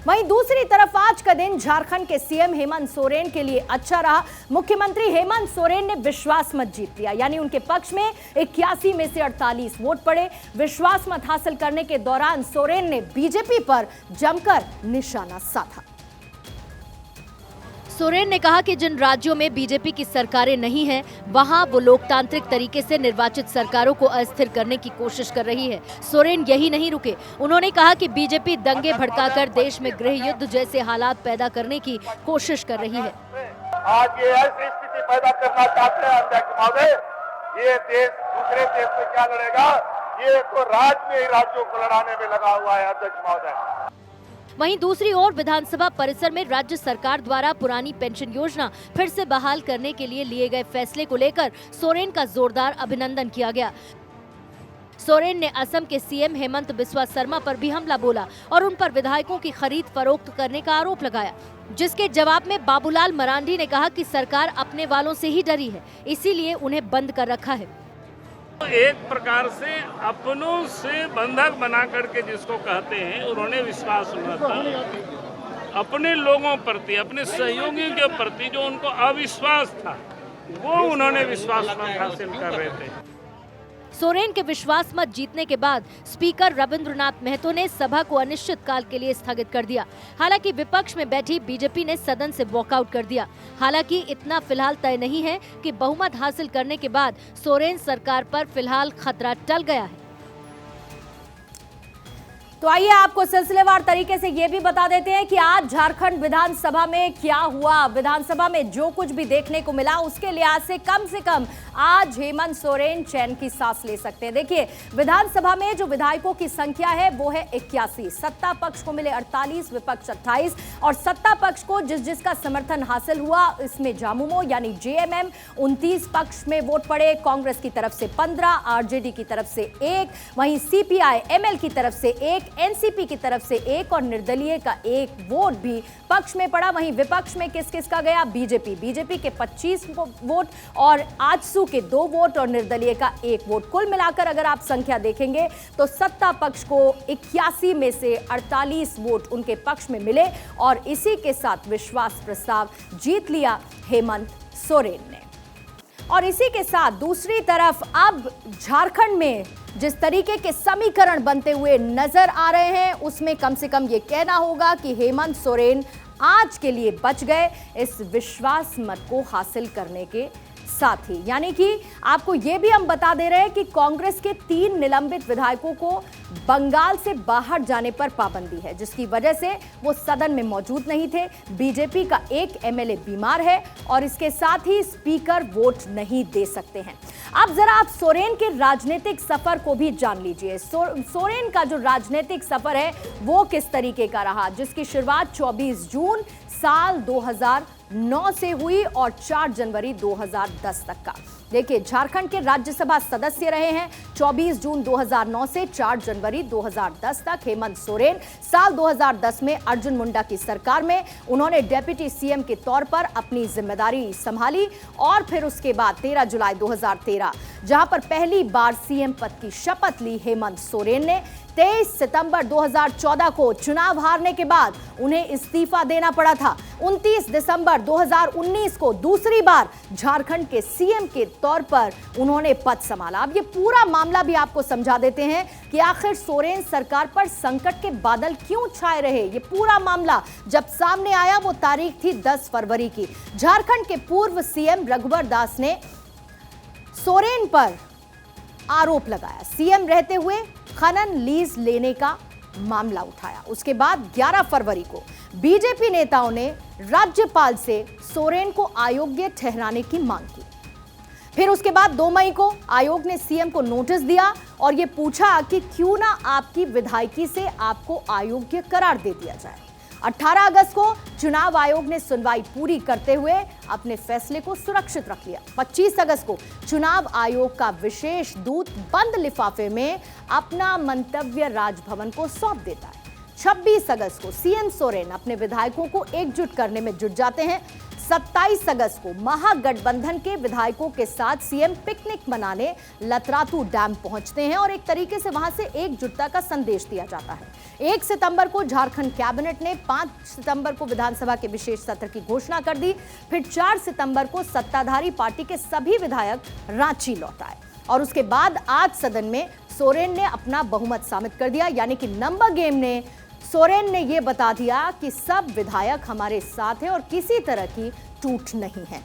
वहीं दूसरी तरफ आज का दिन झारखंड के सीएम हेमंत सोरेन के लिए अच्छा रहा। मुख्यमंत्री हेमंत सोरेन ने विश्वास मत जीत लिया, यानी उनके पक्ष में 81 में से 48 वोट पड़े। विश्वास मत हासिल करने के दौरान सोरेन ने बीजेपी पर जमकर निशाना साधा। सोरेन ने कहा कि जिन राज्यों में बीजेपी की सरकारें नहीं हैं, वहां वो लोकतांत्रिक तरीके से निर्वाचित सरकारों को अस्थिर करने की कोशिश कर रही है। सोरेन यही नहीं रुके, उन्होंने कहा कि बीजेपी दंगे भड़काकर देश में गृह युद्ध जैसे हालात पैदा करने की कोशिश कर रही है। आज ये ऐसी स्थिति पैदा करना चाहते हैं अध्यक्ष महोदय, ये देश दूसरे देश में क्या लड़ेगा, ये तो राज्य में ही राज्यों को लड़ाने में लगा हुआ है अध्यक्ष महोदय। वहीं दूसरी ओर विधानसभा परिसर में राज्य सरकार द्वारा पुरानी पेंशन योजना फिर से बहाल करने के लिए गए फैसले को लेकर सोरेन का जोरदार अभिनंदन किया गया। सोरेन ने असम के सीएम हेमंत बिस्वा शर्मा पर भी हमला बोला और उन पर विधायकों की खरीद फरोख्त करने का आरोप लगाया, जिसके जवाब में बाबूलाल मरांडी ने कहा कि सरकार अपने वालों से ही डरी है, इसीलिए उन्हें बंद कर रखा है। एक प्रकार से अपनों से बंधक बना करके जिसको कहते हैं, उन्होंने विश्वास था अपने लोगों प्रति, अपने सहयोगियों के प्रति जो उनको अविश्वास था, वो उन्होंने विश्वास हासिल कर रहे थे। सोरेन के विश्वास मत जीतने के बाद स्पीकर रविंद्रनाथ महतो ने सभा को अनिश्चितकाल के लिए स्थगित कर दिया। हालांकि विपक्ष में बैठी बीजेपी ने सदन से वॉकआउट कर दिया। हालांकि इतना फिलहाल तय नहीं है कि बहुमत हासिल करने के बाद सोरेन सरकार पर फिलहाल खतरा टल गया है। तो आइए आपको सिलसिलेवार तरीके से ये भी बता देते हैं कि आज झारखंड विधानसभा में क्या हुआ। विधानसभा में जो कुछ भी देखने को मिला उसके लिहाज से कम आज हेमंत सोरेन चैन की सांस ले सकते हैं। देखिए, विधानसभा में जो विधायकों की संख्या है वो है 81। सत्ता पक्ष को मिले 48, विपक्ष 28 और सत्ता पक्ष को जिसका समर्थन हासिल हुआ इसमें झामुमो यानी जेएमएम 29 पक्ष में वोट पड़े। कांग्रेस की तरफ से 15, आरजेडी की तरफ से 1, वहीं सीपीआई एमएल की तरफ से 1, एनसीपी की तरफ से 1 और निर्दलीय का 1 वोट भी पक्ष में पड़ा। वहीं विपक्ष में किस का गया? बीजेपी के 25 वोट और आजसू के 2 वोट और निर्दलीय का 1 वोट। कुल मिलाकर अगर आप संख्या देखेंगे तो सत्ता पक्ष को 81 में से 48 वोट उनके पक्ष में मिले और इसी के साथ विश्वास प्रस्ताव जीत लिया हेमंत सोरेन ने। और इसी के साथ दूसरी तरफ अब झारखंड में जिस तरीके के समीकरण बनते हुए नजर आ रहे हैं उसमें कम से कम ये कहना होगा कि हेमंत सोरेन आज के लिए बच गए इस विश्वास मत को हासिल करने के साथ ही। यानी कि आपको यह भी हम बता दे रहे हैं कि कांग्रेस के 3 निलंबित विधायकों को बंगाल से बाहर जाने पर पाबंदी है, जिसकी वजह से वो सदन में मौजूद नहीं थे। बीजेपी का 1 एमएलए बीमार है और इसके साथ ही स्पीकर वोट नहीं दे सकते हैं। अब जरा आप सोरेन के राजनीतिक सफर को भी जान लीजिए। सोरेन का जो राजनीतिक सफर है वो किस तरीके का रहा, जिसकी शुरुआत 24 जून साल 2009 से हुई और 4 जनवरी 2010 तक का। देखिए, झारखंड के राज्यसभा सदस्य रहे हैं 24 जून 2009 से 4 जनवरी 2010 तक। हेमंत सोरेन साल 2010 में अर्जुन मुंडा की सरकार में उन्होंने डेप्यूटी सीएम के तौर पर अपनी जिम्मेदारी संभाली और फिर उसके बाद 13 जुलाई 2013 जहां पर पहली बार सीएम पद की शपथ ली हेमंत सोरेन ने। 23 सितंबर 2014 को चुनाव हारने के बाद उन्हें इस्तीफा देना पड़ा था। 29 दिसंबर 2019 को दूसरी बार झारखंड के सीएम के तौर पर उन्होंने पद संभाला। अब ये पूरा मामला भी आपको समझा देते हैं कि आखिर सोरेन सरकार पर संकट के बादल क्यों छाए रहे। ये पूरा मामला जब सामने आया वो तारीख थी 10 फरवरी की। झारखंड के पूर्व सीएम रघुवर दास ने सोरेन पर आरोप लगाया, सीएम रहते हुए खनन लीज लेने का मामला उठाया। उसके बाद 11 फरवरी को बीजेपी नेताओं ने राज्यपाल से सोरेन को अयोग्य ठहराने की मांग की। फिर उसके बाद 2 मई को आयोग ने सीएम को नोटिस दिया और यह पूछा कि क्यों ना आपकी विधायकी से आपको अयोग्य करार दे दिया जाए। 18 अगस्त को चुनाव आयोग ने सुनवाई पूरी करते हुए अपने फैसले को सुरक्षित रख लिया। 25 अगस्त को चुनाव आयोग का विशेष दूत बंद लिफाफे में अपना मंतव्य राजभवन को सौंप देता है। 26 अगस्त को सीएम सोरेन अपने विधायकों को एकजुट करने में जुट जाते हैं। 27 अगस्त को महागठबंधन के विधायकों के साथ सीएम पिकनिक मनाने लतरातू डैम पहुंचते हैं और एक तरीके से वहां से एकजुटता का संदेश दिया जाता है। 1 सितंबर को झारखंड कैबिनेट ने 5 सितंबर को विधानसभा के विशेष सत्र की घोषणा कर दी। फिर 4 सितंबर को सत्ताधारी पार्टी के सभी विधायक रांची लौट आए और उसके बाद आज सदन में सोरेन ने अपना बहुमत साबित कर दिया। यानी कि नंबर गेम ने सोरेन ने यह बता दिया कि सब विधायक हमारे साथ हैं और किसी तरह की टूट नहीं है।